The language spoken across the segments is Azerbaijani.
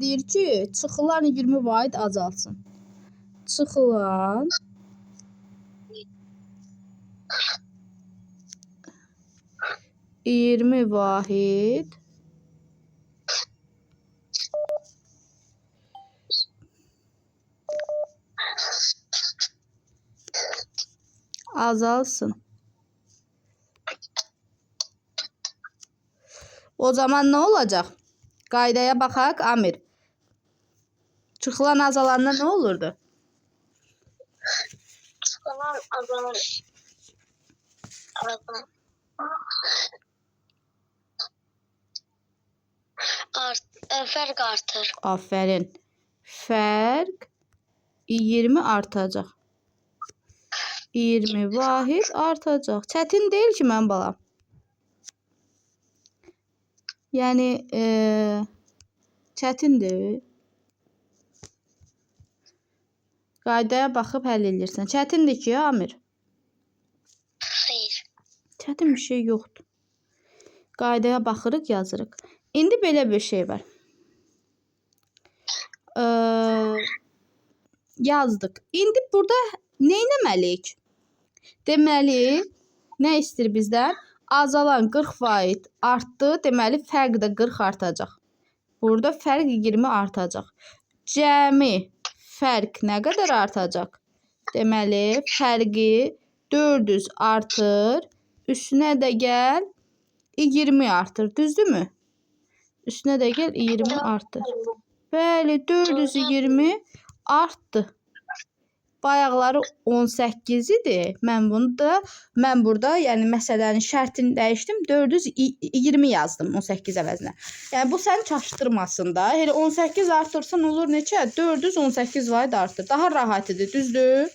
Deyir ki, çıxılan 20 vahid azalsın. Çıxılan 20 vahid azalsın. O zaman ne olacak? Qaydaya baxaq, Amir. Çıxılan azalanda ne olurdu? Çıxılan azalır. Fərq artır. Aferin. Fərq 20 artacaq. 20 vahid artacaq. Çətin deyil ki, mənim balam. Yəni, çətindir. Qaydaya baxıb həll edirsən. Çətindir ki, Amir. Xeyr. Çətin bir şey yoxdur. Qaydaya baxırıq, yazırıq. İndi belə bir şey var. Yazdıq. İndi burada nə etməliyik? Deməli, nə istəyir bizdən? Azalan 40% artdı. Deməli, fərq də 40 artacaq. Burada fərq 20 artacaq. Cəmi fərq nə qədər artacaq? Deməli, fərqi 400 artır. Üstünə də gəl 20 artır. Düzdürmü? Üstünə də gəl 20 artır. Bəli, 420 artdı. Bayaqları 18 idi. Mən burada, yəni məsələnin şərtini dəyişdim. 420 yazdım 18 əvəzinə. Yəni bu səni çaşdırmasın da. Elə 18 artırsan olur neçə? 418 vahid artır. Daha rahat idi, düzdür?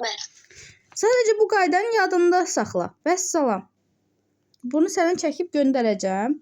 Bəli. Sadəcə bu qaydanı yadında saxla. Vəssalam. Bunu sənə çəkib göndərəcəm.